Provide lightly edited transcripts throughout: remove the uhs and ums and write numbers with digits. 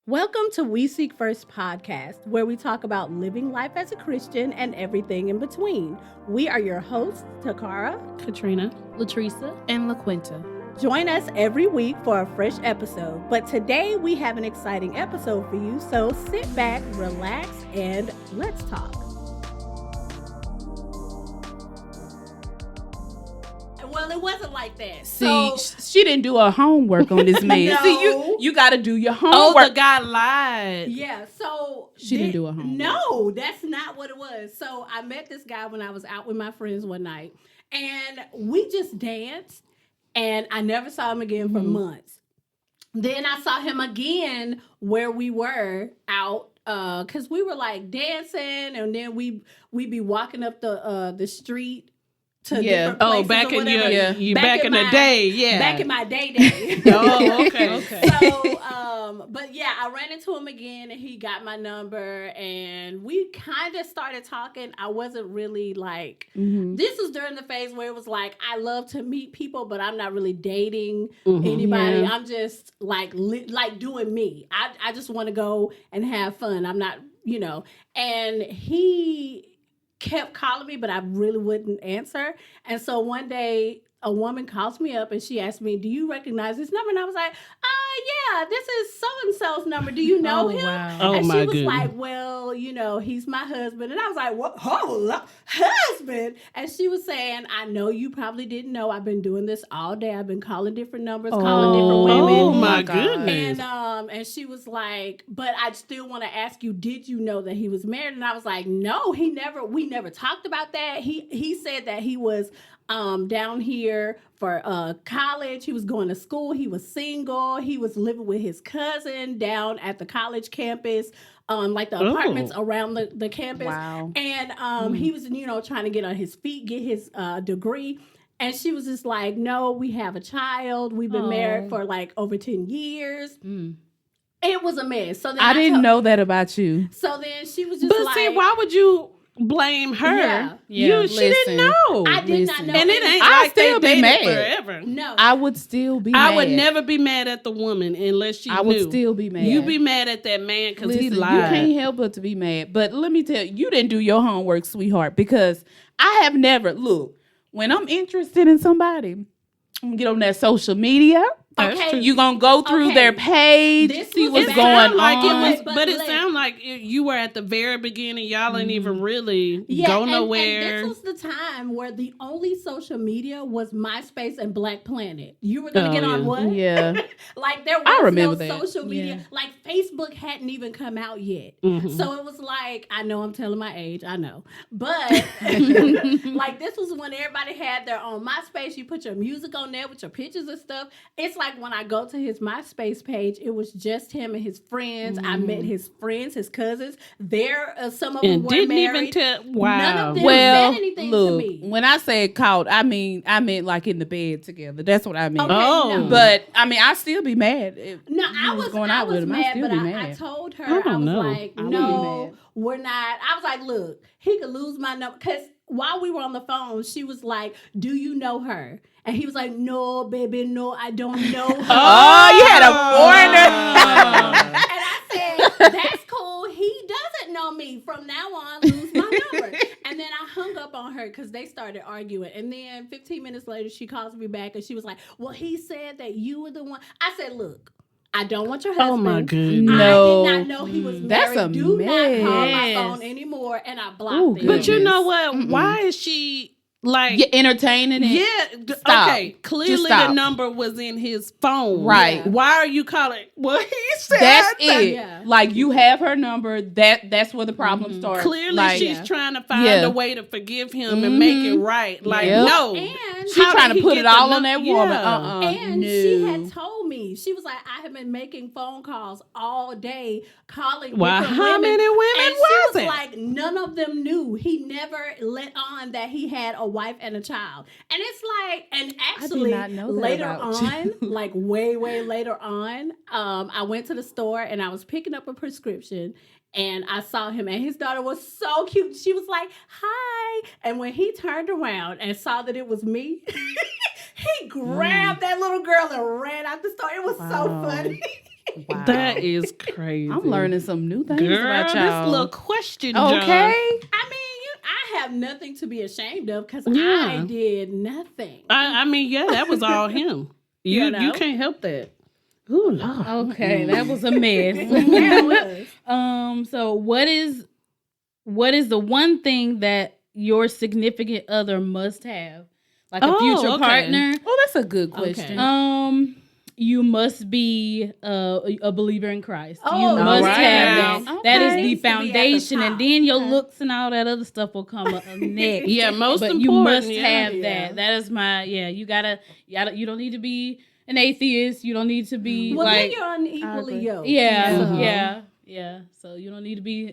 Welcome to We Seek First podcast, where we talk about living life as a Christian and everything in between. We are your hosts, Takara, Katrina, Latresa, and LaQuinta. Join us every week for a fresh episode. But today we have an exciting episode for you, so sit back, relax, and let's talk. Well, it wasn't like that. See, she didn't do her homework on this man. No. See, you got to do your homework. Oh, the guy lied. Yeah, so She didn't do her homework. No, that's not what it was. So I met this guy when I was out with my friends one night, and we just danced, and I never saw him again for months. Then I saw him again where we were out, because we were like dancing, and then we be walking up the street to different places. Oh, back or in your whatever. back in the day, yeah. Back in my day. Oh, okay. So, but yeah, I ran into him again and he got my number and we kind of started talking. I wasn't really like, this was during the phase where it was like, I love to meet people, but I'm not really dating anybody. Yeah. I'm just like doing me. I just want to go and have fun. I'm not, and he kept calling me, but I really wouldn't answer. And so one day a woman calls me up and she asked me, do you recognize this number? And I was like, yeah, this is so-and-so's number. Do you know him? Wow. Oh, and my she was goodness. like, well, he's my husband. And I was like, what? Husband? And she was saying, I know you probably didn't know. I've been doing this all day. I've been calling different numbers, calling different women. Oh, my God. goodness. And she was like, but I still want to ask you, did you know that he was married? And I was like, no, we never talked about that. He said that he was down here for college. He was going to school. He was single. He was living with his cousin down at the college campus, like the apartments around the campus. Wow. And he was, trying to get on his feet, get his degree. And she was just like, no, we have a child. We've been married for like over 10 years. It was a mess. So then I didn't know that about you. So then she was just But like, see, why would you blame her? Yeah. She didn't know. I did not know. and it ain't I'll like they still be dated mad. forever. No. I would still be I mad. would never be mad at the woman unless she I knew. would still be mad. You be mad at that man because he Listen, lied. you can't help but to be mad. But let me tell you, you didn't do your homework, sweetheart, because I have never, look, when I'm interested in somebody, I'm going to get on that social media. Okay. You're going to go through their page, This see was what's bad. going like on. it was, but it sounded like you were at the very beginning. Y'all ain't even really Yeah, go and nowhere. this was the time where the only social media was MySpace and Black Planet. You were gonna Oh, get on yeah. what? Yeah. Like there I was remember no that. social media. Yeah. Like Facebook hadn't even come out yet. Mhm. So it was like, I know I'm telling my age, I know. But like this was when everybody had their own MySpace. You put your music on there with your pictures and stuff. It's like when I go to his MySpace page, it was just him and his friends. I met his friends, his cousins. Some of them and were didn't married. even tell. Wow. None of them Well, said anything look, to me. when I said caught, I meant like in the bed together. That's what I meant. Okay, Oh. no. But I mean, I still be mad. If No, you I was going I out was with him. I mad, still but be I mad. told her, I I don't was know. like, I would be no, mad. we're not. I was like, look, he could lose my number. Because while we were on the phone, she was like, do you know her? And he was like, no, baby, no, I don't know her. Oh, you had a foreigner. And I said, that's cool. He doesn't know me. From now on, lose my number. And then I hung up on her because they started arguing. And then 15 minutes later, she calls me back and she was like, well, he said that you were the one. I said, look, I don't want your husband. Oh my goodness. No. I did not know he was That's married. a Do not call my mess. phone anymore. And I blocked Ooh, him. But you Goodness. know what? Why is she like? You're entertaining it. Yeah. Stop. Okay. Clearly, Just stop. the number was in his phone. Right. Yeah. Why are you calling? Well, he said That's that. it. Yeah. Like you have her number. That's where the problem starts. Clearly, like, she's trying to find Yeah. a way to forgive him and make it right. Like, Yep. no. And She How trying did to he put get it the all num- on that woman. Yeah. And No. she had told me, she was like, I have been making phone calls all day, calling Wow, different how women. many women And was she was it? like, none of them knew. He never let on that he had a wife and a child. And it's like, and actually, not know that later about you. on, like way, way later on, I went to the store and I was picking up a prescription. And I saw him, and his daughter was so cute. She was like, hi. And when he turned around and saw that it was me, he grabbed that little girl and ran out the store. It was so Wow. funny. Wow. That is crazy. I'm learning some new things Girl, about this y'all. little question, John. Okay. I mean, I have nothing to be ashamed of because Yeah. I did nothing. I mean, yeah, that was all him. You You know? you can't help that. Ooh, Lord. Okay, that was a mess. Yeah, it was. So what is the one thing that your significant other must have? Like a Oh, future okay. partner? Oh, that's a good question. Okay. You must be a believer in Christ. Oh, You must right. have that. That is Okay. the Needs to be at the foundation, and top. then your Okay. looks and all that other stuff will come up next. Yeah, most But important. you must yeah. have Yeah. that. That is my You gotta. You don't need to be an atheist. You don't need to be Well, like. then you're unequally agree. yoked. Yeah, So- yeah. So you don't need to be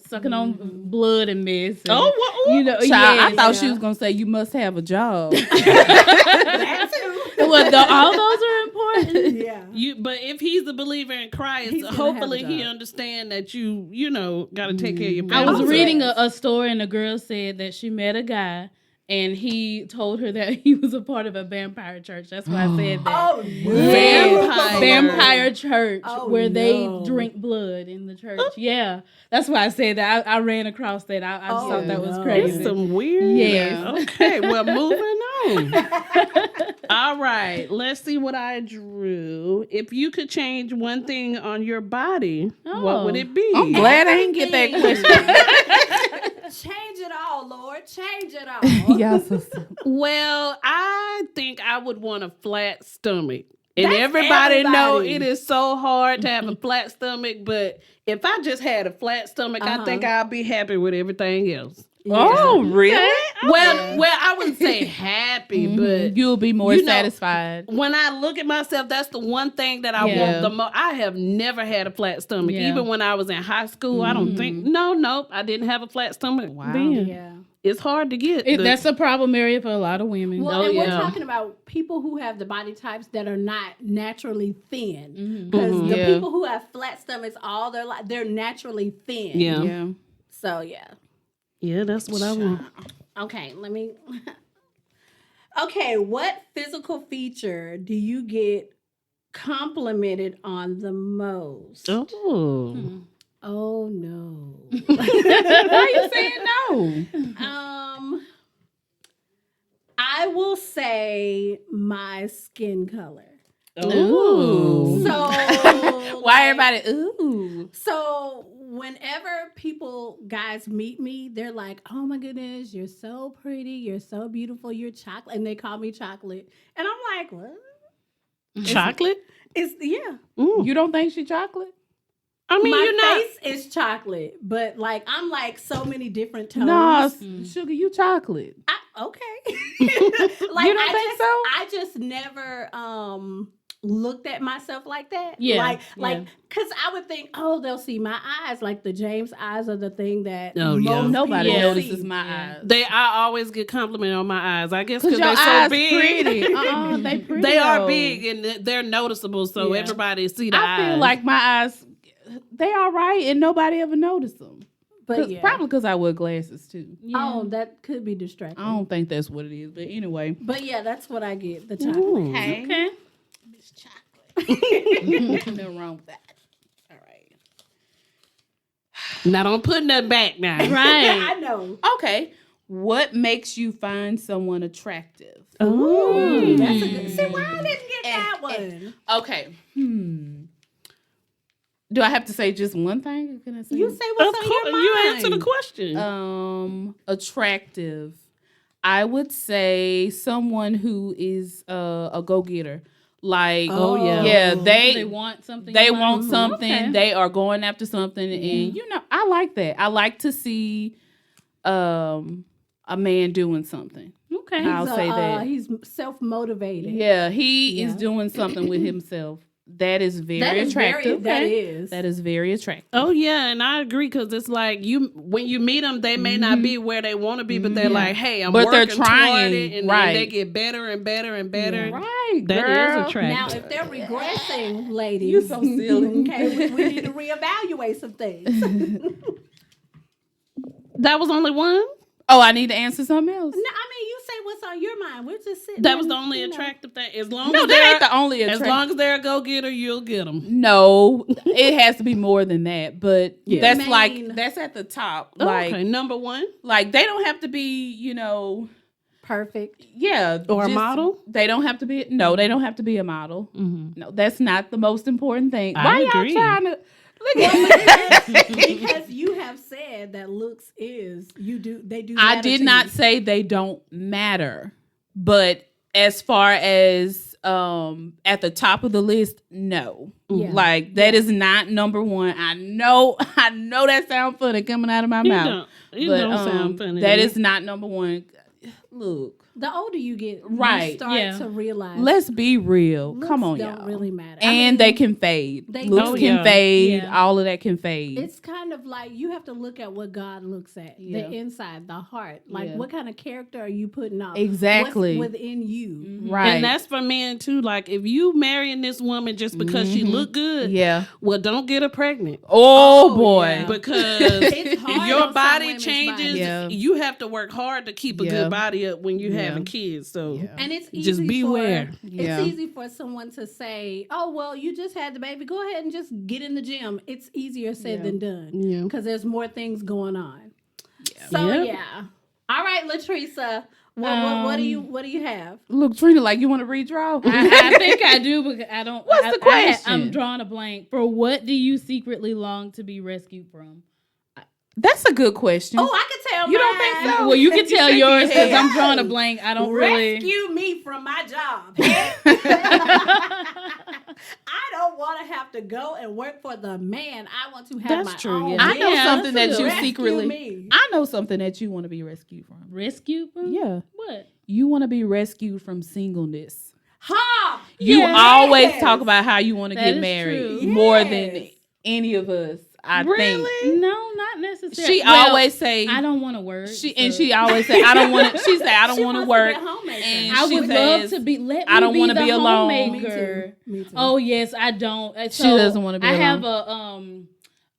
sucking on blood and mess. And, Oh, what? you know, Child, I yes. thought she was gonna say you must have a job. That too. Well, all those are important. Yeah. But if he's a believer in Christ, He's gonna hopefully have a he job. understand that you got to take care of your I was family. reading a story, and a girl said that she met a guy, and he told her that he was a part of a vampire church. That's why I said that. Oh, Yes. Vampire church Oh, where they no. drink blood in the church. Yeah, that's why I said that. I ran across that. I just Oh, thought that was no. crazy. That's some weird. Yeah. Okay. Well, moving on. All right. Let's see what I drew. If you could change one thing on your body, what would it be? I'm glad I didn't get that question. Change it all, Lord. Change it all. Y'all so Well, I think I would want a flat stomach. And That's everybody know everybody. it is so hard to have a flat stomach, but if I just had a flat stomach, I think I'll be happy with everything else. Oh, really? Well, I wouldn't say happy, but You'll be more you know, satisfied. when I look at myself, that's the one thing that I Yeah. want the most. I have never had a flat stomach. Yeah. Even when I was in high school, I don't think, nope, I didn't have a flat stomach. Wow. Then. Yeah. It's hard to get. That's a problem area for a lot of women. Well, Oh, and we're yeah. talking about people who have the body types that are not naturally thin. Because Mm-hmm. the Yeah. people who have flat stomachs all their life, they're naturally thin. yeah. Yeah. So, yeah. Yeah, that's what I want. Okay, let me. Okay, what physical feature do you get complimented on the most? Oh. Oh, no. Why are you saying no? I will say my skin color. Ooh. So Why everybody? Ooh. So whenever guys meet me, they're like, "Oh my goodness, you're so pretty, you're so beautiful, you're chocolate," and they call me chocolate, and I'm like, "What?" Chocolate? It's yeah. You don't think she chocolate? I mean, My you're not. face is chocolate, but like I'm like so many different tones. No, sugar, you chocolate. Okay. You don't think so? I just never looked at myself like that. Yeah, Like because I would think, oh, they'll see my eyes. Like the James eyes are the thing that Oh, yeah. most Nobody people notices see. my eyes. I always get compliment on my eyes. I guess Cause because your they're so eyes big. pretty. They pretty. They are though. big and they're noticeable, so Yeah. everybody see the eyes. I feel like my eyes, they all right, and nobody ever noticed them. But yeah. Probably because I wear glasses too. Oh, that could be distracting. I don't think that's what it is, but anyway. But yeah, that's what I get. The chocolate. Ooh. Okay. Miss Chocolate. Nothing wrong with that. All right. Now don't put nothing back now. Right. I know. Okay. What makes you find someone attractive? Oh. That's a good. See, why I didn't get that one? Okay. Do I have to say just one thing? Or can I say You say Of what's on course, your mind. you answer the question. attractive? I would say someone who is a go-getter. Like, Oh, yeah. yeah, They they want something. they in mind? want something. Okay. They are going after something, and I like that. I like to see a man doing something. Okay. I'll say that. He's self-motivated. Yeah, he is Yeah. doing something with himself. That is very That is attractive. That is. That is very attractive. Oh yeah, and I agree because it's like when you meet them, they may not be where they want to be, but they're like, "Hey, I'm But they're working trying, toward it," and right. they get better and better and better. Right, That girl. is attractive. Now, if they're regressing, ladies, You so silly. okay, we need to reevaluate some things. No, That was only one. Oh, I need to answer something else. I mean, you say what's on your mind. We're just sitting. That was the and, only you know. attractive thing. As long No, as that ain't they're the only as attraction. long as they're a go getter, you'll get them. No, it has to be more than that. But Yeah. that's Main- like that's at the top. Like okay, number one like they don't have to be, you know, Perfect. yeah, or a just- model. They don't have to be. No, they don't have to be a model. Mm-hmm. No, that's not the most important thing. I Why agree. y'all trying to look at? Because you have said that looks is they do. I matter did to not you. say they don't matter, but as far as at the top of the list, no. Yeah. Like that is not number one. I know that sounds funny coming out of my mouth. It But don't sound funny. that to is me. not number one. Look, The older you get, Right, you start yeah. to realize. let's be real. looks Come on, don't y'all. really matter. I And mean, they can fade. they Looks do. can yeah. fade. Yeah. All of that can fade. It's kind of like you have to look at what God looks at, Yeah. the inside, the heart. Like, Yeah. what kind of character are you putting up? Exactly. What's within you. right. And that's for men too. Like if you marrying this woman just because she look good, yeah. well, don't get her pregnant. Oh, Oh, boy. yeah. Because It's hard if on your some body women's changes, bodies. Yeah. you have to work hard to keep a Yeah. good body up when you're Yeah. having kids. So Yeah. And it's easy Just beware. Yeah. It's easy for someone to say, "Oh, well, you just had the baby. Go ahead and just get in the gym." It's easier said Yeah. than done yeah. because there's more things going on. So Yep. yeah. All right, Latrice. What do you have? Look, Trina, like you want to redraw? I think I do, but I don't. What's the question? I'm drawing a blank. For what do you secretly long to be rescued from? That's a good question. Oh, I can tell. You don't think mine. so? Well, you can tell shaking yours your because head. I'm drawing a blank. I don't really. Rescue me from my job. I don't want to have to go and work for the man. I want to have That's my true, own. yeah. I know Yeah, something that that's you good. Rescue secretly. me. I know something that you want to be rescued from. Rescued from? Yeah, What? you want to be rescued from singleness. Ha! You Yes. always talk about how you want to That get is married true. more Yes. than any of us. I Really? think No, not necessarily. she Well, always say I don't want to work. she always say I don't want to. She say I don't She want to wants work. be a homemaker. and I she would love says, to be. Let me I don't want to be alone. Me homemaker. too. Me too. Oh yes, I don't. She doesn't wanna be I alone.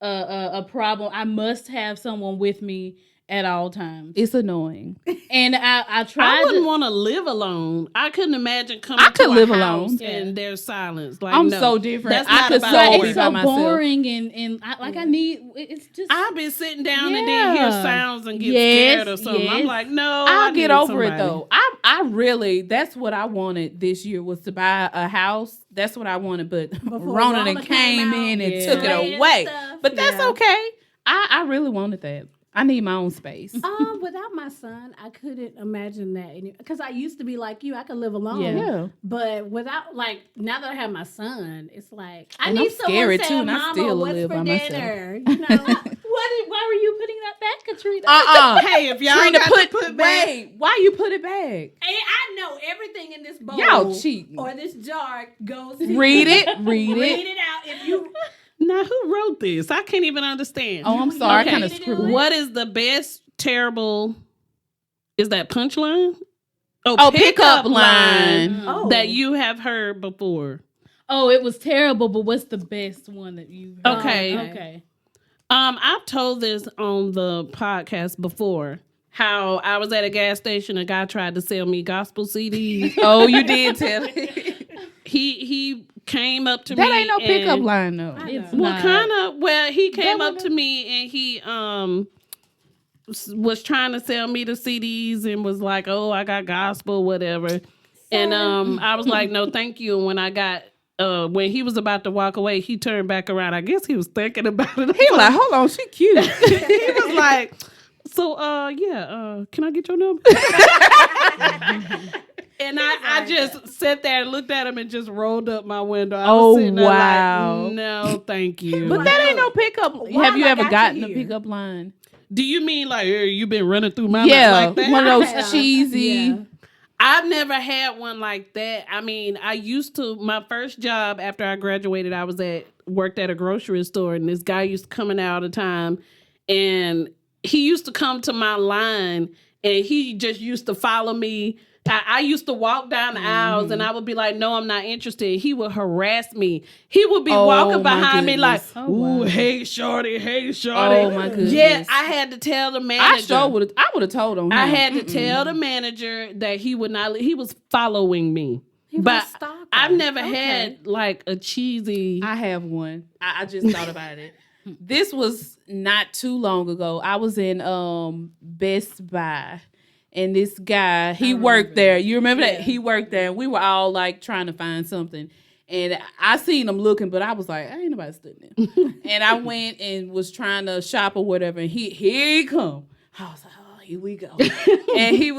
have a problem. I must have someone with me at all times. It's annoying. And I tried I wouldn't to. want to live alone. I couldn't imagine coming I could to a live house alone. and there's silence. Like I'm no, so different. That's I not could about so how be it It's by so myself. boring and I need. It's just. I've been sitting down and then hear Yeah. sounds and get Yes, scared or something. I'm yes. like, no, I'll I get need over it somebody. though. I really that's what I wanted this year was to buy a house. That's what I wanted, but Rona Rona came came in out, and yeah. took it Slaying away. stuff, But that's yeah. okay. I really wanted that. I need my own space. Without my son, I couldn't imagine that. Because I used to be like you, I could live alone. Yeah. But without, like, now that I have my son, it's like I And need I'm someone scary, saying, too, and I "Mama, still what's live for by myself." dinner?" You know, Why were you putting that back, Katrina? Hey, if y'all Trina, got to put back, wait, why you put it back? and I know everything in this bowl Y'all cheating. or this jar goes. Read it, Read read it. it out. If you now who wrote this? I can't even understand. Oh, I'm sorry. Okay. I kind of Read it scribbled. What is the best terrible? Is that punchline? Oh, pickup line. oh that you have heard before. Oh, it was terrible. But what's the best one that you? Heard? Okay. Okay. I've told this on the podcast before. How I was at a gas station, a guy tried to sell me gospel CDs. Oh, you did tell it. He came up to That me. ain't no and- pickup line though. It's Well, not. kind of. Well, he came That up to me and he was trying to sell me the CDs and was like, "Oh, I got gospel, whatever." And I was like, "No, thank you." And when I got when he was about to walk away, he turned back around. I guess he was thinking about it. He like, hold on, she cute. He was like, "So, can I get your number?" And I just sat there and looked at him and just rolled up my window. I was Oh, sitting there wow. like, no, thank you. But that ain't no pickup. Why Have you have I ever got gotten you a here? pickup line? Do you mean like, hey, you been running through my Yeah, mouth like that? one of I those have. cheesy. Yeah. I've never had one like that. I mean, I used to, my first job after I graduated, I worked at a grocery store, and this guy used to come in all the time, and he used to come to my line, and he just used to follow me I used to walk down the aisles and I would be like, no, I'm not interested. He would harass me. He would be walking my behind me like, goodness. ooh, hey, shorty, hey, shorty. Oh my goodness. Yeah, I had to tell the manager. I would have told him. I had to tell the manager that he would not. He was following me, was but a stalker. I've never Okay. had like a cheesy. I have one. I just thought about it. This was not too long ago. I was in Best Buy, and this guy, he worked there. You remember that? He worked there, and we were all like trying to find something. And I seen him looking, but I was like, ain't nobody stood there. And I went and was trying to shop or whatever, and here he come. I was like, oh, here we go. And he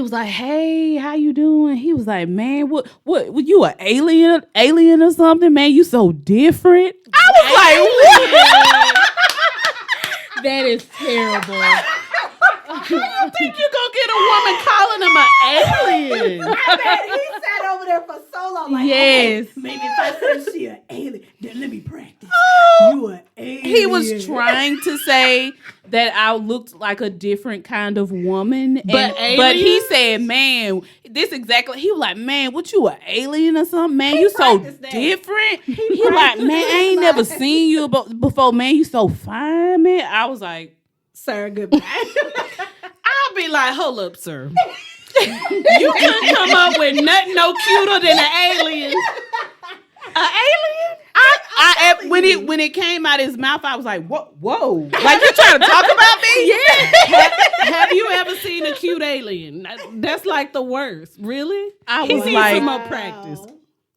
was like, hey, how you doing? He was like, man, what you an alien or something? Man, you so different. I was like, what? That is terrible. I think you gonna get a woman calling him an alien. I bet he sat over there for so long. Like, Yes. okay, maybe if I said she an alien, then let me practice. You an alien. He was trying to say that I looked like a different kind of woman. But but he alien? said, man, this exactly. He was like, man, what you an alien or something? Man, you so practiced that. different. He like, man, I ain't never seen you before. Man, you so fine, man. I was like, Sir, goodbye. I'll be like, hold up, sir. You couldn't come up with nothing no cuter than an alien. An alien? when it came out his mouth, I was like, whoa. Like, you trying to talk about me? Yeah. Have you ever seen a cute alien? That's like the worst. Really? I He was needs like, some more practice.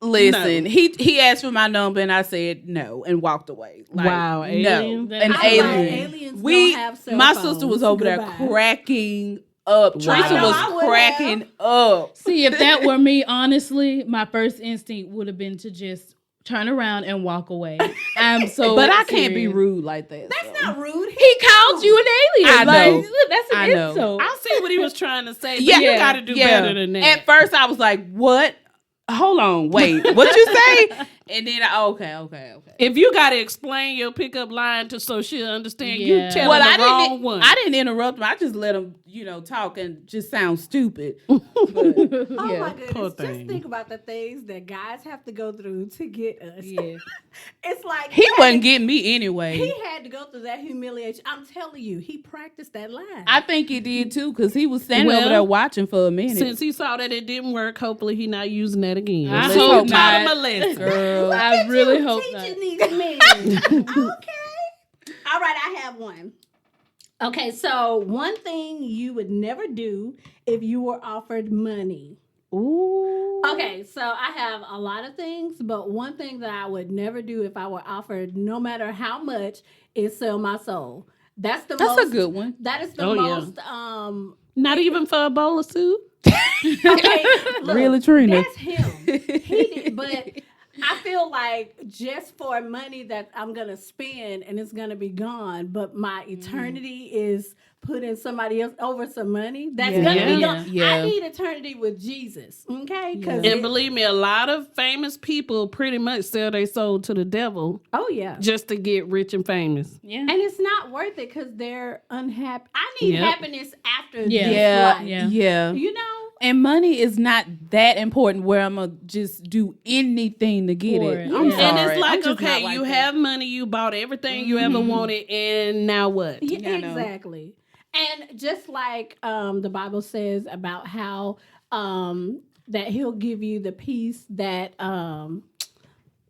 listen, he asked for my number and I said no and walked away. Like, Wow, alien? no, an I alien. like aliens We, don't have cell my phones. sister was over Goodbye. there cracking up. Teresa I know, I was would cracking up. See, if that were me, honestly, my first instinct would have been to just turn around and walk away. I'm so But I can't be serious. rude like that. That's so. not rude. He called you an alien. I Like, know. look, that's an I know. insult. I see what he was trying to say. But Yeah. you got to do better than that. At first, I was like, "What? Hold on, wait, what you say?" And then, okay. If you got to explain your pickup line so she'll understand, Yeah. you tell Well, the wrong one. I didn't interrupt him. I just let him, talk and just sound stupid. But, Oh yeah. my goodness. Poor Just thing. think about the things that guys have to go through to get us. Yeah. It's like He had wasn't to- getting me anyway. He had to go through that humiliation. I'm telling you, he practiced that line. I think he did too, because he was standing Well, over there watching for a minute. Since he saw that it didn't work, hopefully he not using that again. I Let's hope taught him not. a lesson. Girl, I really hope not. teaching these men. Okay. All right, I have one. Okay, so one thing you would never do if you were offered money. ooh. Okay, so I have a lot of things, but one thing that I would never do if I were offered, no matter how much, is sell my soul. That's That's most, a good one. That is the Oh, yeah. most. Not even for a bowl of soup. Okay, look, Really, Trina? That's him. He did, but I feel like just for money that I'm gonna spend and it's gonna be gone, but my eternity is putting somebody else over some money. That's Yeah. gonna be Yeah. gone. Yeah. I need eternity with Jesus. Okay, because And believe me, a lot of famous people pretty much sell their soul to the devil oh yeah. just to get rich and famous. Yeah. And it's not worth it because they're unhappy. I need Yep. happiness after Yeah. this Yeah, life. yeah. You know? And money is not that important where I'm going to just do anything to get For it. it. I'm Yeah. sorry. And it's I'm like, just not okay, like you that. have money, you bought everything you ever wanted, and now what? Yeah, I know. exactly. And just like the Bible says about how that He'll give you the peace that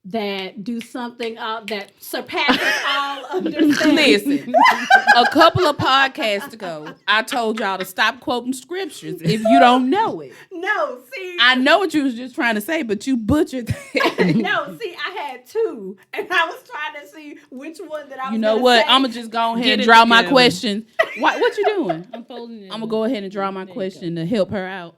that do something that surpasses all understanding. Listen, a couple of podcasts ago, I told y'all to stop quoting scriptures if you don't know it. No, see, I know what you was just trying to say, but you butchered it. no, see, I had two, and I was trying to see which one that I was. You know gonna what? say. I'm going to just go ahead Get and it draw my together. question. What you doing? I'm folding it. I'm going to go ahead and draw my question to help her out.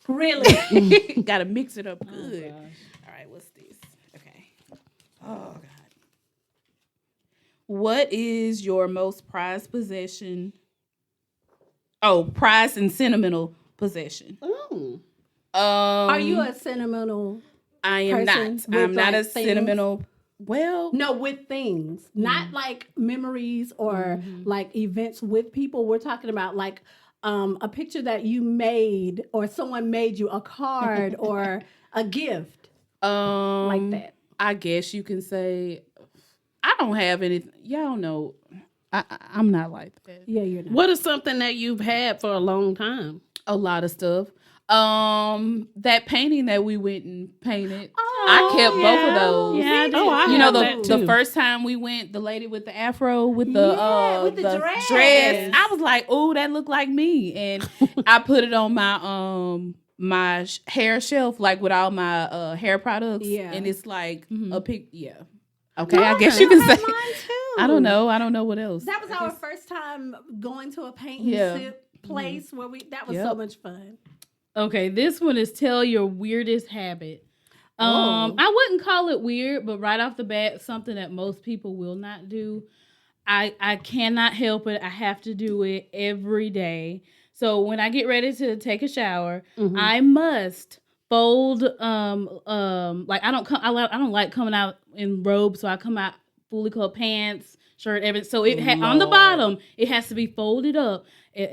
Really. Got to mix it up good. All right, what's this? Okay. Oh, God. What is your most prized possession? Oh, prized and sentimental possession. Are you a sentimental? I am person not. with, I'm not like, a things? sentimental Well, No, with things, not like memories or like events with people. We're talking about like a picture that you made or someone made you, a card or a gift like that. I guess you can say I don't have anything. Y'all know I'm not like that. Yeah, you're not. What is something that you've had for a long time? A lot of stuff. That painting that we went and painted, I kept both of those. Yeah, I do. You know, have that the too. first time we went, the lady with the afro with the with the dress. I was like, "Oh, that looked like me," and I put it on my hair shelf, like with all my hair products. Yeah. And it's like a pic. Yeah. Okay, I guess you can say. Mine too. I don't know. I don't know what else. That was our first time going to a paint Yeah. and sip place where that was so Yep. much fun. Okay, this one is tell your weirdest habit. Oh. I wouldn't call it weird, but right off the bat, something that most people will not do. I cannot help it. I have to do it every day. So when I get ready to take a shower, I must fold like I don't like coming out in robes, so I come out fully clothed, pants, shirt, everything. So it on the bottom, it has to be folded up.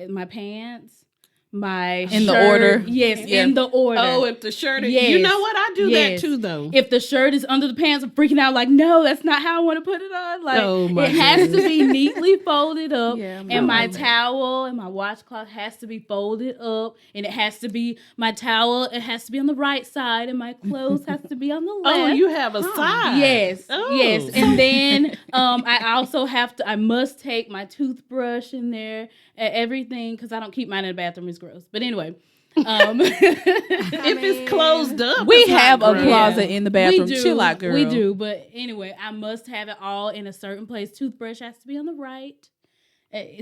My pants, my In the shirt, order? yes, Yeah. in the order. Oh, if the shirt is, Yes. you know what? I do Yes. that too, though. If the shirt is under the pants, I'm freaking out. Like, no, that's not how I want to put it on. Like, Oh, my it has to be neatly folded up, Yeah, I'm and not my like that. towel and my washcloth has to be folded up, and it has to be my towel. It has to be on the right side, and my clothes has to be on the left. Oh, you have a side. Yes, Oh. yes, and then I also have to. I must take my toothbrush in there, everything, because I don't keep mine in the bathroom. It's gross. But anyway, If it's closed up, We it's not have a gross. closet in the bathroom. we do, Chill out, girl. we do. But anyway, I must have it all in a certain place. Toothbrush has to be on the right.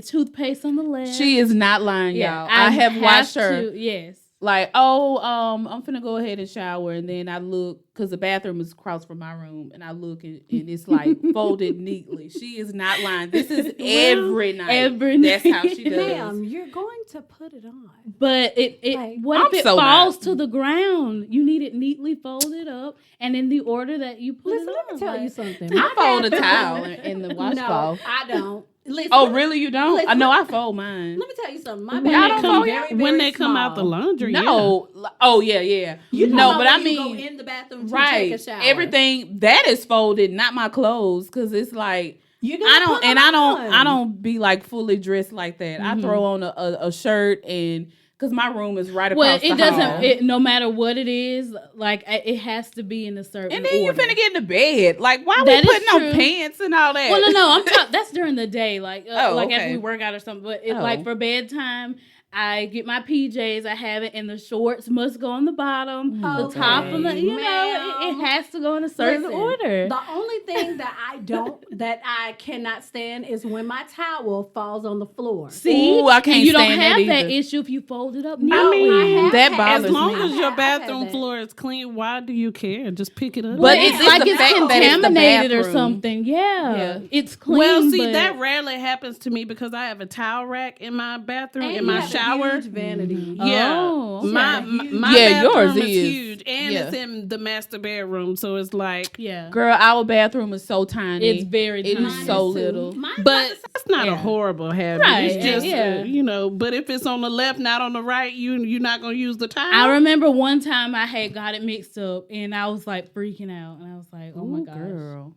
Toothpaste on the left. She is not lying, yeah, y'all. I have watched her. Yes. Like, I'm finna go ahead and shower, and then I look, because the bathroom is across from my room, and I look, and it's like folded neatly. She is not lying. This is every night. every That's night. how she does. Ma'am, you're going to put it on. But Like, what I'm if it so falls not. to the ground? You need it neatly folded up and in the order that you put Listen, it let on. me tell Like, you something. I My fold a bathroom- towel in the No, washcloth. I don't. Listen, Oh, really? You don't? Listen. I know I fold mine. Let me tell you something. My When Y'all they don't bathroom come, fold is very, when very they come out the small. laundry, No. Oh, yeah. You no, know but I when you mean, go in the bathroom to right. take a shower. Everything that is folded, not my clothes, because it's like, You're I gonna don't, put and them I don't, on. I don't be like fully dressed like that. I throw on a shirt, and because my room is right across well, the it doesn't. hall. No matter what it is, like it has to be in a certain. And then you order. finna get into bed. Like, why That we is putting on true. pants and all that? Well, no, I'm talking. That's during the day, like like okay. after we work out or something. But Oh. like for bedtime, I get my PJs. I have it, and the shorts must go on the bottom. The top on the, Okay, you know, it ma'am. has to go in a certain Listen, order. The only thing that I cannot stand is when my towel falls on the floor. See, Ooh, I can't and you don't stand that have that either. issue if you fold it up. No, neatly. I have that had bothers as me. long I've as had- your I've had bathroom that. floor is clean, why do you care? Just pick it up. But But it's it's like the it's fact that it's the contaminated or bathroom. something. Yeah. Yeah. It's clean. Well, see, but that rarely happens to me because I have a towel rack in my bathroom, And in you my have a shower. huge vanity. Yeah, Oh, my okay. my Yeah, yours bathroom is is. huge, and Yeah. it's in the master bedroom, so it's like. yeah, Girl, our bathroom is so tiny. it's very It tiny. is so little. Mine's But about the that's not a Yeah. horrible habit. Right, It's just, yeah. you know, but if it's on the left, not on the right, you're not going to use the towel. I remember one time I had got it mixed up and I was like freaking out and I was like, oh my Ooh, gosh. girl.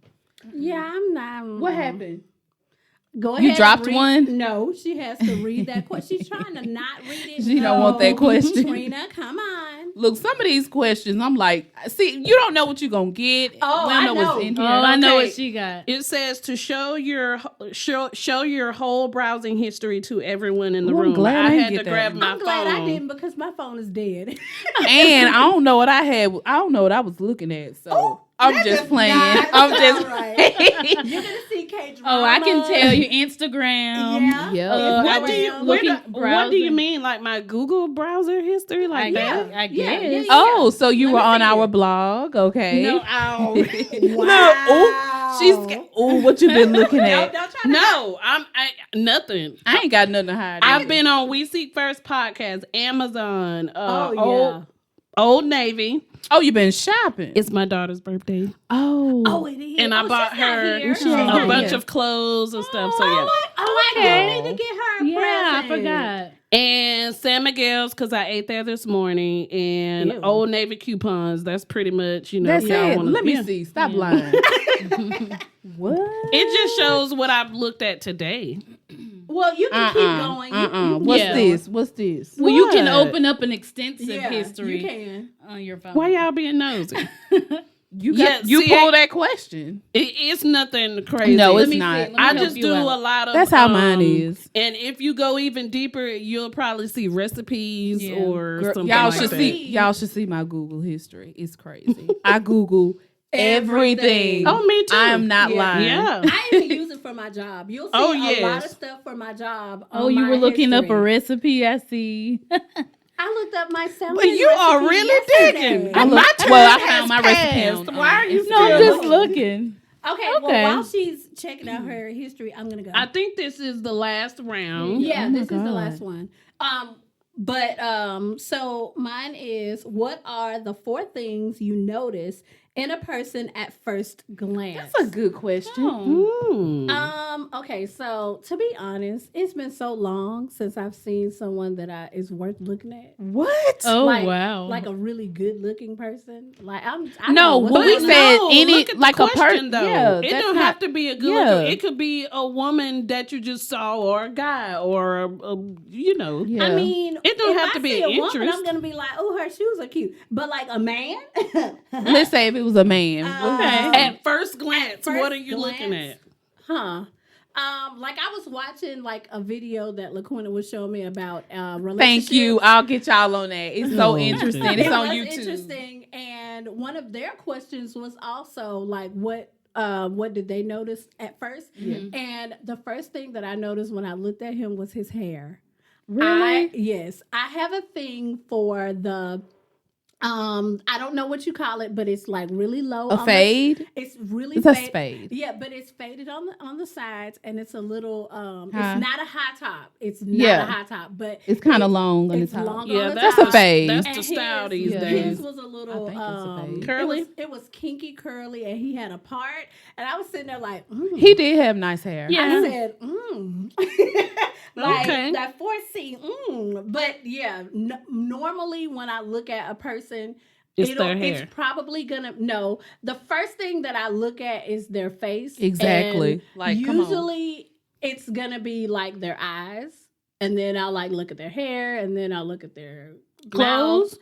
Yeah, I'm not. What happened? Go You ahead. dropped and read- one? No, she has to read that question. She's trying to not read it. She don't want that question. Trina, come on. Look, some of these questions, I'm like, see, you don't know what you're gonna get. Oh, we don't I know know. what's in Oh, here. I know Okay. what she got. It says to show your whole browsing history to everyone in the Ooh, I'm room. glad I I didn't had get to that grab one. my I'm glad phone. I didn't because my phone is dead. And I don't know what I had. I don't know what I was looking at. So I'm That just does playing. not I'm just. sound right. You're gonna see K drama. Oh, I can tell you Instagram. Yeah. Yeah. I What was do you looking- what do you browsing. mean? Like my Google browser history, like I that? guess. I Yeah, guess. yeah. Oh, so you Let were me on see our it. blog, okay? No, ow. Wow. Look, ooh, she's. Ooh, what you been looking at? Don't try to no, nothing. I ain't got nothing to hide. I've been on We Seek First podcast, Amazon, Oh, yeah. Old Navy. Oh, you been shopping? It's my daughter's birthday. Oh, it is. And I Oh, bought she's not her here. She ain't a here bunch yet. of clothes and stuff. So yeah. I Okay. do need to get her a Yeah, I present. forgot. And San Miguel's because I ate there this morning, and Ew. Old Navy coupons. That's pretty much, you know. That's if y'all it. wanna- Let me yeah. see. Stop lying. What? It just shows what I've looked at today. Well, you can keep going. What's Yeah. this? What's this? Well, you can What? open up an extensive Yeah, history you can. on your phone. Why y'all being nosy? You Yeah, got you see, pull that question. It's nothing crazy. No, Let it's me see. not. Let me I help just you do out. a lot of. That's how mine is. And if you go even deeper, you'll probably see recipes Yeah. or Girl, something y'all like should that. see. Y'all should see my Google history. It's crazy. I Google everything. Oh, me too. I am not Yeah. lying. Yeah. I even use it for my job. You'll see Oh, a lot yes. of stuff for my job. Oh, on you my were looking up a history. recipe, I see. I looked up my salmon. But you are recipe really yesterday. digging. I And look- my turn well, I has found my recipe passed. on, Why are you Instagram. No, I'm still just looking? looking. Okay, Okay. well, while she's checking out her history, I'm gonna go. I think this is the last round. Yeah, Oh my this is the God. last one. So mine is: what are the 4 things you notice in a person at first glance? That's a good question. Oh. Okay, so to be honest, it's been so long since I've seen someone that is worth looking at. What? Oh, like, wow. Like a really good looking person. Like I No, don't know when what's we going on. said any look at the like a question, person, though. yeah, It that's don't not- have to be a good yeah. looking. It could be a woman that you just saw, or a guy, or you know. Yeah. I mean, It don't if have I to be see an a woman, interest. I'm gonna be like, oh, her shoes are cute. But like a man, Let's say if it was a man. At first glance, first what are you looking glance, at? huh? Like I was watching like a video that LaQuinta was showing me about relationships. Thank you. I'll get y'all on that. It's so interesting. It's It on was YouTube. interesting, and one of their questions was also like, what did they notice at first? And the first thing that I noticed when I looked at him was his hair. Really? Yes, I have a thing for the I don't know what you call it, but it's like really low. A fade? It's really It's a fade. spade. Yeah, but it's faded on the sides, and it's a little. High. It's not a high top. It's not Yeah. a high top, but It's kind of long on the it's top. long Yeah, on the that's top. a fade. That's And the style these yeah. days. His was a little I think it's a fade. Curly? It was kinky curly, and he had a part, and I was sitting there like, He did have nice hair. Yeah. I said, like Okay. that 4C, But yeah, normally when I look at a person, It's their hair. It's probably gonna no. The first thing that I look at is their face. Exactly. And Like, come on. usually it's gonna be like their eyes, and then I'll like look at their hair, and then I'll look at their Clothes?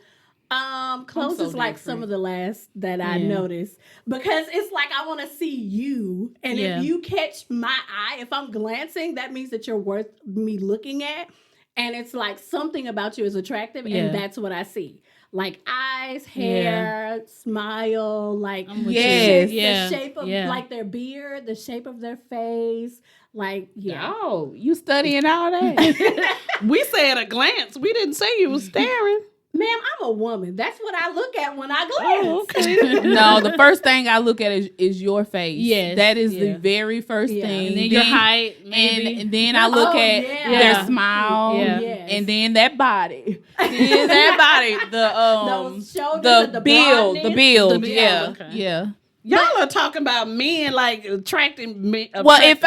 Clothes so is like different. some of the last that I Yeah. noticed because it's like I want to see you, and Yeah. if you catch my eye, if I'm glancing, that means that you're worth me looking at, and it's like something about you is attractive, Yeah. and that's what I see. Like eyes, hair, smile, like I'm with Yes. you. Yeah. the shape of Yeah. like their beard, the shape of their face, like yeah. Oh, you studying all that? We said a glance. We didn't say you was staring. Ma'am, I'm a woman. That's what I look at when I glance. Oh, okay. No, the first thing I look at is your face. Yes, That is the yeah. very first Yeah. thing. And then your height, maybe. And then I look Oh, at yeah. their Yeah. smile. Yeah. Yes. And then that body. Then that body. Those shoulders The and the build. The broadness. build. The build, Yeah. okay. Yeah. Y'all are talking about men like attracting men. Well, if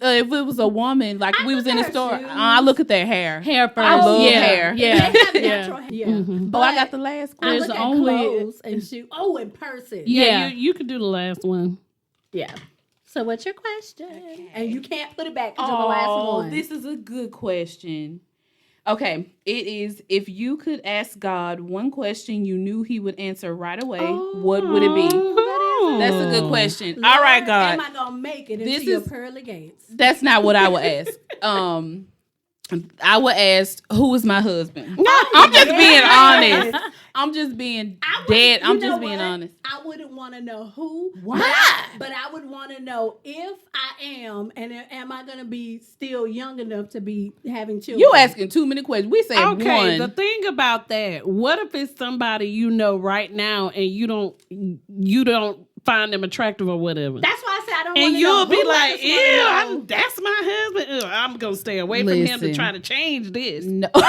it was a woman, like I we was look in the at her store, shoes. I look at their hair. Hair first. I love yeah. hair. Yeah. They have Yeah. natural hair. Yeah. Mhm. Oh, I got the last I question. look There's at only- clothes and shoes. Oh, and purses. yeah, Yeah. you can do the last one. Yeah. So what's your question? And you can't put it back until the last one. This is a good question. Okay, it is if you could ask God one question you knew he would answer right away, what would it be? That's a good question. Lord, All right, God. Am I gonna make it This into your is- pearly gates? That's not what I would ask. I would ask, who is my husband? Oh, I'm just being yes. honest. I'm just being I would- dead. you I'm know just being what? honest. I wouldn't want to know who. Why? But I would want to know if I am, and am I going to be still young enough to be having children? You asking too many questions. We said Okay, the one. thing about that, what if it's somebody you know right now and you don't find them attractive or whatever? That's why I said I don't And want to know. you'll be Who like, I just ew, wanna know. that's my husband. Ew, I'm going to stay away from him to Listen. try to change this. No. God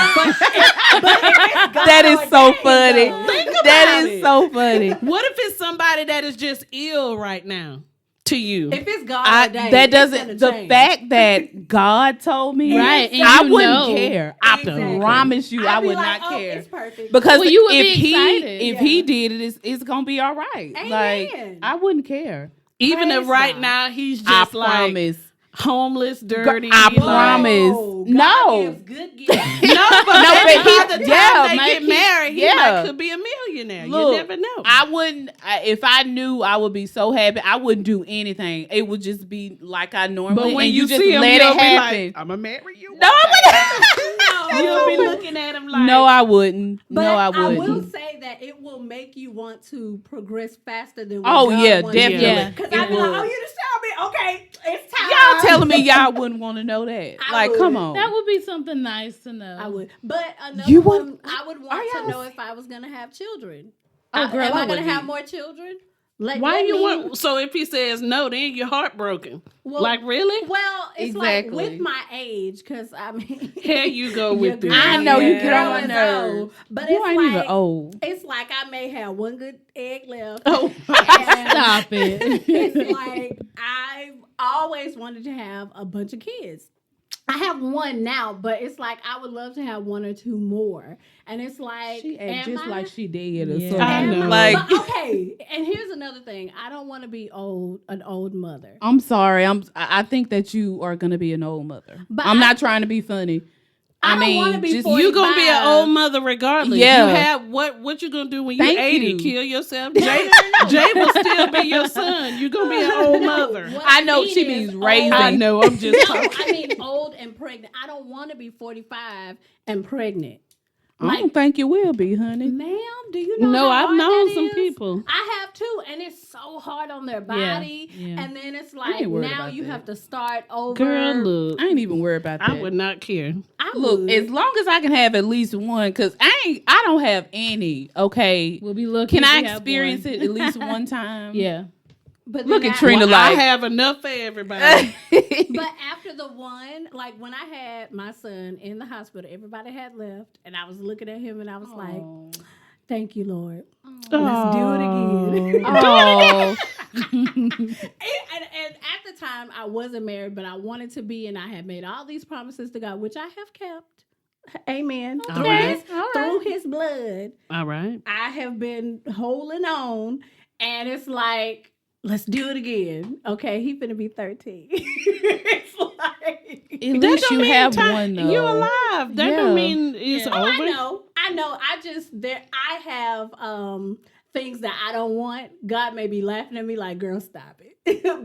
That is so ordained, funny. though. Think about That is it. so funny. What if it's somebody that is just ill right now to you? If it's God ordained, That it's doesn't. gonna The change. fact that God told me, Right, and I you wouldn't know. care. I Exactly. promise you, I I'd be would like, not oh, care. It's perfect. Because Well, you would if be excited. if Yeah. he did it, it's gonna be all right. Like Amen. I wouldn't care. Even if Praise right God. now he's I just like promise. homeless, dirty. I like- promise. Whoa, No. God gives good gifts. No, but No, maybe but he- by the time yeah, they maybe get he- married, he yeah. might could be a millionaire. Look, you never know. I wouldn't. If I knew, I would be so happy. I wouldn't do anything. It would just be like I normally. but when and you just see him, let you'll it be happen. like, "I'm gonna marry you." No, I You'll be wouldn't. looking at him like, No, I wouldn't. But No, I will wouldn't. say that it will make you want to progress faster than Oh, what God yeah, wants you to do. definitely. Because It I'd be like, would. oh, you just tell me, okay, it's time. Y'all telling me y'all wouldn't want to know that? I Like, would. come on. That would be something nice to know. I would. But another You one, would- I would Are want to y'all know s- if I was going to have children. Oh, girl, Am I I going would to have be. more children? Let why you me- want? So if he says no, then you're heartbroken. Well, Like really? Well, it's like Exactly. with my age, because I mean, Here you go your with this. girl- I know you your get on girl my is nerves. old, but Boy, it's I ain't like even old. it's like I may have one good egg left. Oh, and Stop it. it's like I've always wanted to have a bunch of kids. I have one now, but it's like I would love to have one or two more. And it's like, She act am just I- like she did or Yeah. something. I know. Like, but okay. And here's another thing: I don't want to be an old mother. I'm sorry. I think that you are gonna be an old mother. But I'm I- not trying to be funny. I don't wanna be just 40. you gonna be an 45. old mother regardless. Yeah. You have what you gonna do when you're Thank 80? you. Kill yourself? Jay, Jay will still be your son. You gonna be an old mother. What I know mean she is means old- raising. I know. I'm just No, talking. I mean old and pregnant. I don't want to be 45 and pregnant. I don't think you will be, honey. Ma'am, do you know? No, how I've hard known that some is? people. I have too, and it's so hard on their Yeah, body. yeah. And then it's I like ain't worried now about you that. have to start over. Girl, look, I ain't even worried about that. I would not care. I Look, would. as long as I can have at least one, cause I don't have any. Okay, We'll be looking. can I experience it at least one time? Yeah. but Look then at Trina Well, I like. have enough for everybody. But after the one, like when I had my son in the hospital, everybody had left, and I was looking at him, and I was like, "Thank you, Lord. Let's do it again." Oh, and at the time, I wasn't married, but I wanted to be, and I had made all these promises to God, which I have kept. Amen. All right. Through His blood, All right. I have been holding on, and it's like, let's do it again. Okay, he finna be 13. It's like, at That least don't you mean have time- one though. You're alive. That Yeah. don't mean it's Yeah. oh, over. I know. I have things that I don't want. God may be laughing at me like, girl, stop it.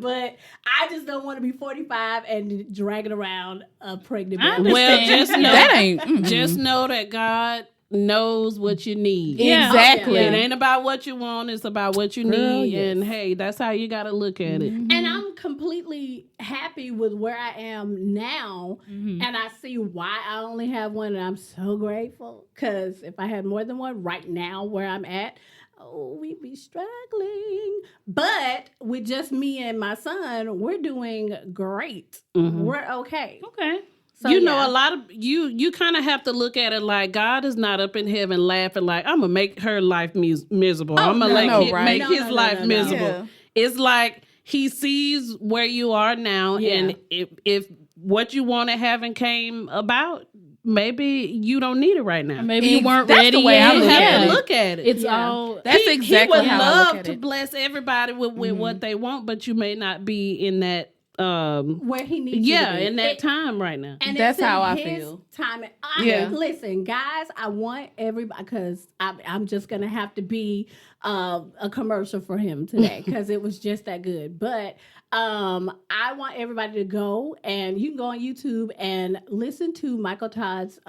But I just don't want to be 45 and dragging around a pregnant I baby. Well, understand. just know That ain't. mm-mm. Just know that God knows what you need. Yeah. Exactly. It ain't about what you want, it's about what you Girl, need. yes. And hey, that's how you gotta look at it. And I'm completely happy with where I am now. Mhm. And I see why I only have one. And I'm so grateful. Because if I had more than one right now where I'm at, oh, we'd be struggling. But with just me and my son, we're doing great. Mhm. We're okay. Okay. So, you know, yeah. a lot of you kind of have to look at it like God is not up in heaven laughing like I'm gonna make her life miserable. I'm gonna make No, his no, no, life no, no. miserable. Yeah. It's like he sees where you are now, Yeah. and if what you wanted haven't came about, maybe you don't need it right now. Maybe you weren't That's ready the way I yet. You look have at to it. look at it. It's Yeah. all. That's exactly he would how I love look at to it. bless everybody with what they want, but you may not be in that Where he needs you to be. in that It- time right now. And That's it's in how I his feel. Time. Yeah. Listen, guys, I want everybody because I'm just gonna have to be a commercial for him today because it was just that good. But I want everybody to go and you can go on YouTube and listen to Michael Todd's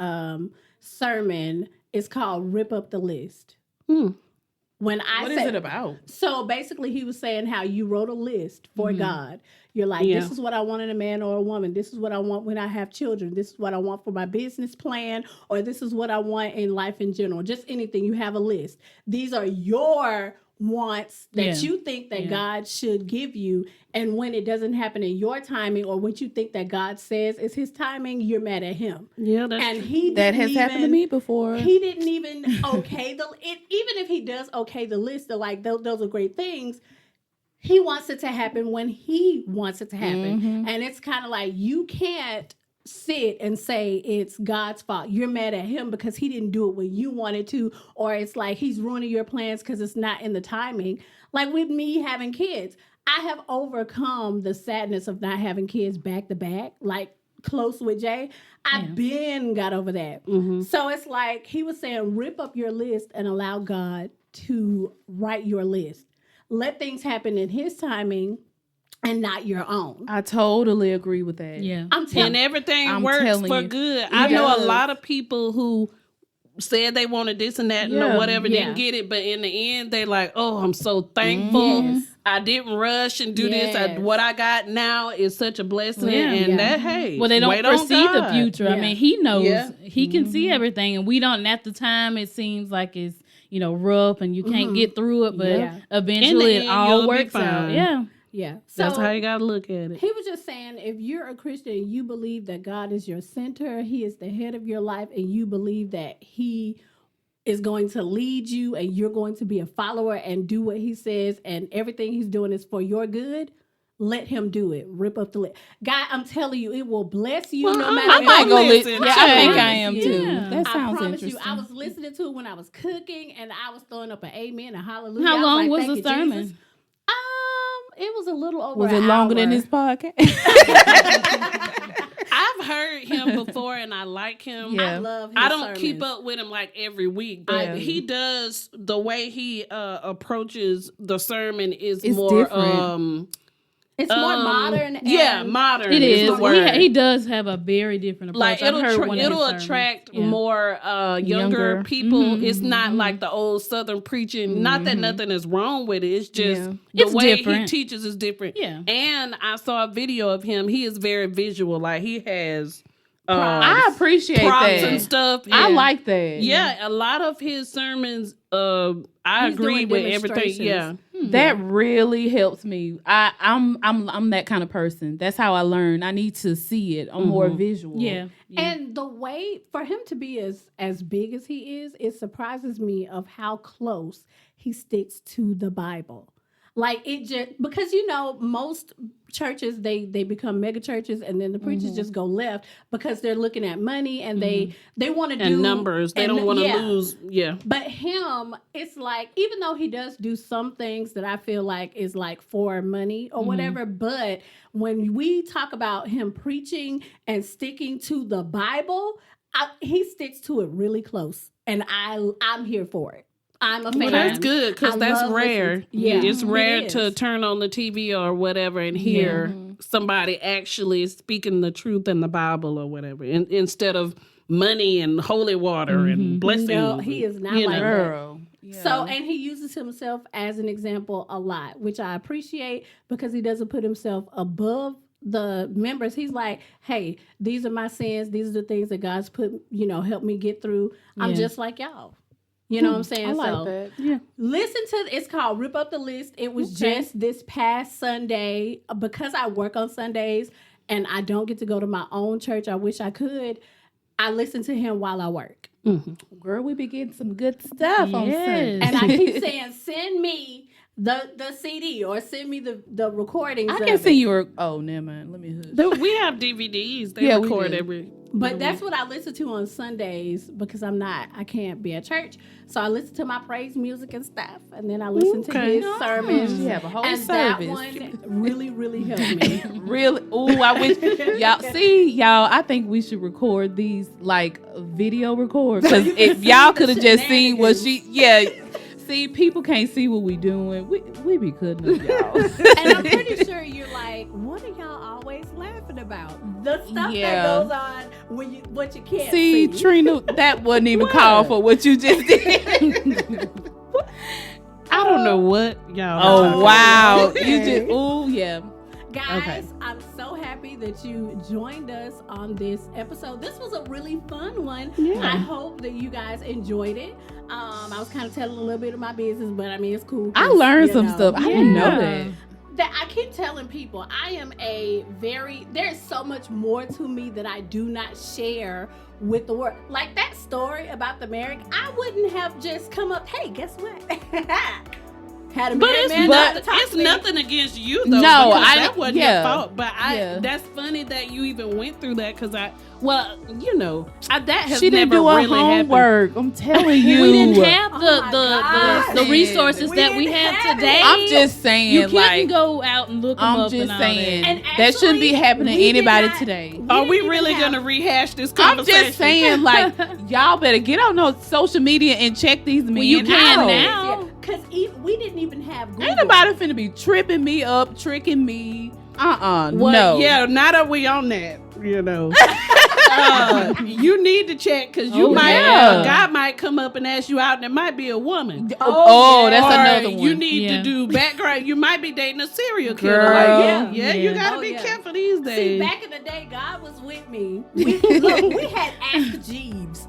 sermon. It's called "Rip Up the List." Hmm. When I What say, is it about? so basically, he was saying how you wrote a list for Mm-hmm. God. You're like, Yeah. this is what I want in a man or a woman. This is what I want when I have children. This is what I want for my business plan, or this is what I want in life in general. Just anything. You have a list. These are your wants, that Yeah. you think that Yeah. God should give you, and when it doesn't happen in your timing or what you think that God says is his timing, you're mad at him. Yeah, that's And true. he That didn't has happened to even- me before. He didn't even okay even if he does okay the list of like those are great things. He wants it to happen when he wants it to happen. Mhm. And it's kind of like you can't sit and say it's God's fault. You're mad at him because he didn't do it when you wanted to, or it's like he's ruining your plans because it's not in the timing. Like with me having kids, I have overcome the sadness of not having kids back to back, like close with Jay. I've been got over that. Mhm. So it's like he was saying, rip up your list and allow God to write your list. Let things happen in his timing and not your own. I totally agree with that. Yeah. I'm telling And everything I'm works telling for you. good. I know does. a lot of people who said they wanted this and that Yeah, and whatever, yeah. didn't get it, but in the end they like, oh, I'm so thankful. Yes. I didn't rush and do this. Yes. What I got now is such a blessing. Yeah. And Yeah. that, hey, Well, they don't wait on foresee the God. future. Yeah. I mean, he knows. Yeah. He can see everything, and we don't. At the time, it seems like it's rough, and you can't get through it. But Yeah. eventually, In the it end, all you'll be works out. fine. Yeah. Yeah. So That's how you got to look at it. he was just saying, if you're a Christian and you believe that God is your center, he is the head of your life, and you believe that he is going to lead you and you're going to be a follower and do what he says and everything he's doing is for your good, let him do it. Rip up the list. God, I'm telling you, it will bless you Well, no I'm- matter I might I'm go listening listen. Yeah, I to think it. I am too. Yeah. That I sounds promise interesting. you, I was listening to it when I was cooking and I was throwing up an amen and hallelujah. How I long like, was "Thank the you, sermon? Jesus." It was a little over Was an it longer than hour. this podcast? I've heard him before and I like him. Yeah. I love his I don't keep sermons. up with him like every week, I but do. he does the way he approaches the sermon is It's more different. It's more modern. And yeah, modern. It is. the word. He does have a very different approach. Like I've it'll heard one of his it'll sermons. attract Yeah. more younger Younger. people. Mhm, It's not mhm. like the old Southern preaching. Not that nothing is wrong with it. It's just Yeah. the It's way different. he teaches is different. Yeah. And I saw a video of him. He is very visual. Like he has I appreciate props that. and stuff. I and- like that. Yeah, a lot of his sermons, I He's agree doing with everything. Yeah, demonstrations. That really helps me. I'm that kind of person. That's how I learn. I need to see it. I'm more visual. Yeah. Yeah. And the way for him to be as big as he is, it surprises me of how close he sticks to the Bible. Like it just because most churches they become mega churches and then the preachers just go left because they're looking at money and they want to do and numbers. They and don't want to yeah. lose. Yeah, But him, it's like, even though he does do some things that I feel like is like for money or whatever, but when we talk about him preaching and sticking to the Bible, he sticks to it really close. And I'm here for it. I'm a fan. well, that's good because I that's love rare. listening- yeah, it's it rare to is. turn on the TV or whatever and hear somebody actually speaking the truth in the Bible or whatever, instead of money and holy water and blessings. No, he is not you like know. that. Girl. Yeah. So, and he uses himself as an example a lot, which I appreciate because he doesn't put himself above the members. He's like, hey, these are my sins. These are the things that God's put, help me get through. I'm Yeah. just like y'all. You know what I'm saying? I like So that. Yeah. listen to, it's called Rip Up the List. It was just this past Sunday because I work on Sundays and I don't get to go to my own church. I wish I could. I listen to him while I work. Girl, we be getting some good stuff on Sunday. Yes. And I keep saying, send me the CD or send me the recordings. I of can it. see you were. Oh, never mind. Let me hush. We have DVDs. They Yeah, we record do. every. But that's what I listen to on Sundays because I can't be at church. So I listen to my praise music and stuff. And then I listen to Okay. his sermons. She have a whole and service. that one really, really helped me. Really? Oh, I wish y'all. I think we should record these like video record because if y'all could have just seen what she, see, people can't see what we doing. We be cutting up, y'all. And I'm pretty sure you're like, what are y'all always laughing about? The stuff Yeah. that goes on when what you can't See, see. Trina, that wasn't even called for what you just did. I don't know what y'all. are Oh talking wow, Okay. you just yeah. Guys, Okay. I'm so happy that you joined us on this episode. This was a really fun one. Yeah. I hope that you guys enjoyed it. I was kind of telling a little bit of my business, but I mean, it's cool. I 'cause, learned you some know, stuff. I didn't know Yeah. that. I keep telling people I am there's so much more to me that I do not share with the world. Like that story about the marriage, I wouldn't have just come up, hey, guess what? Had a But married it's, man but not to talk it's to me. nothing against you though. No, because I- that wasn't yeah. your fault. But Yeah. that's funny that you even went through that because that has She didn't never do her really happened. homework. I'm telling you. We didn't have Oh the my the, God. the resources We that we didn't have have it. today. I'm just saying, you couldn't like, go out and look them I'm up just and all saying And that shouldn't be actually, happening to we did anybody not- today. Are we didn't really even have- gonna rehash this I'm conversation? just saying, like, y'all better get on those social media and check these men you can out. now. Because we didn't even have Google. Ain't nobody finna be tripping me up, tricking me. Well, No. yeah, now that we on that, you need to check because you Oh, might yeah. a guy might come up and ask you out, and it might be a woman. Oh, that's Or another one. you need Yeah. to do background. You might be dating a serial killer. Girl. Like, Yeah. you Yeah. gotta Oh, be yeah. careful these See, days. back in the day, God was with me. We had Ask Jeeves.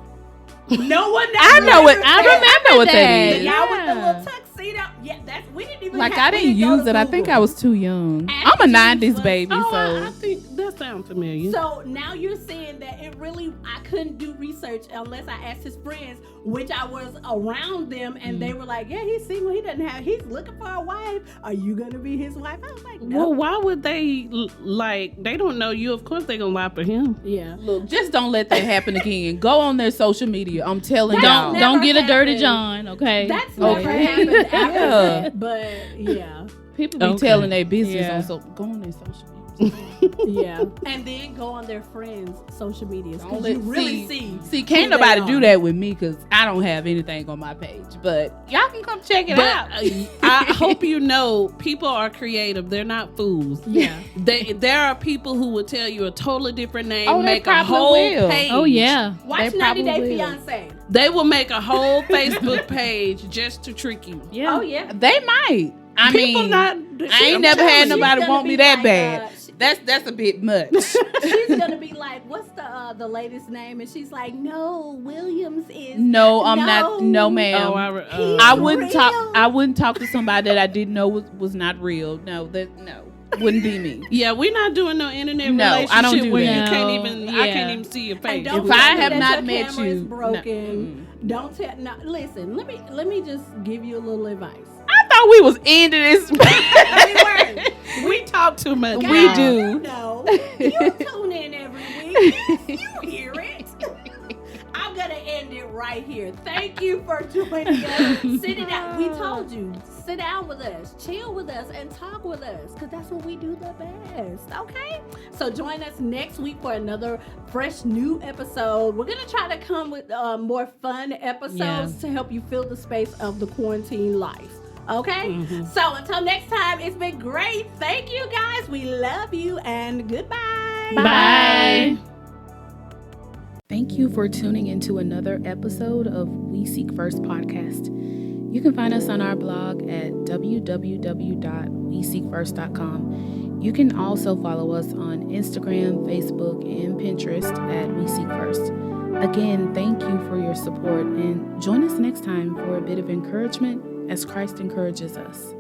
No one. I know it. I I know what that that. is. Y'all with the Yeah. little tuxedo. Yeah, we didn't even. Like, have, I we didn't go use to it. I think Google. I was too young. Ask I'm a Jeeves 90s was- baby, Oh, so. I think that sounds familiar. So now you're saying that I couldn't do research unless I asked his friends, which I was around them, and they were like, "Yeah, he's single. He's looking for a wife. Are you gonna be his wife?" I was like, "No." Well, why would they they don't know you? Of course they gonna lie for him. Yeah. Look, just don't let that happen again. Go on their social media. I'm telling That's y'all. never Don't get a dirty happened. John, okay? That's never Okay. happened after Yeah. that, but yeah. People be Okay. telling their business Yeah. on so go on their social media. Yeah, and then go on their friends' social medias Don't because let- you really see. See, can't who they nobody are. do that with me because I don't have anything on my page. But y'all can come check it But out. I hope you know people are creative. They're not fools. Yeah, There are people who will tell you a totally different name, Oh, they make a probably whole will. page. Oh yeah. watch They 90 Day probably will. Fiance. They will make a whole Facebook page just to trick you. Yeah. Oh yeah, They might. I People mean, not. I ain't I'm never telling had you. nobody gonna want be me that like, bad. That's a bit much. she's gonna be like, "What's the lady's name?" And she's like, "No, Williams is." No, I'm not. No, No. ma'am. Oh, He's I wouldn't talk. real. I wouldn't talk to somebody that I didn't know was not real. No, wouldn't be me. Yeah, we're not doing no internet No, relationship I don't do where that. you can't No, even. I yeah. can't even see your And face. don't If I tell me have that not your met camera is you, broken. Don't tell. No, listen. Let me just give you a little advice. I thought we was ending this. We talk too much. We God, do. You know, you tune in every week. You hear it. I'm gonna end it right here. Thank you for joining us. Sitting down. We told you, sit down with us, chill with us, and talk with us, because that's what we do the best. Okay. So join us next week for another fresh new episode. We're gonna try to come with more fun episodes Yeah. to help you fill the space of the quarantine life. Okay? Mhm. So until next time, it's been great. Thank you guys. We love you and goodbye. Bye. Thank you for tuning into another episode of We Seek First podcast. You can find us on our blog at www.weseekfirst.com. You can also follow us on Instagram, Facebook, and Pinterest at We Seek First. Again, thank you for your support and join us next time for a bit of encouragement as Christ encourages us.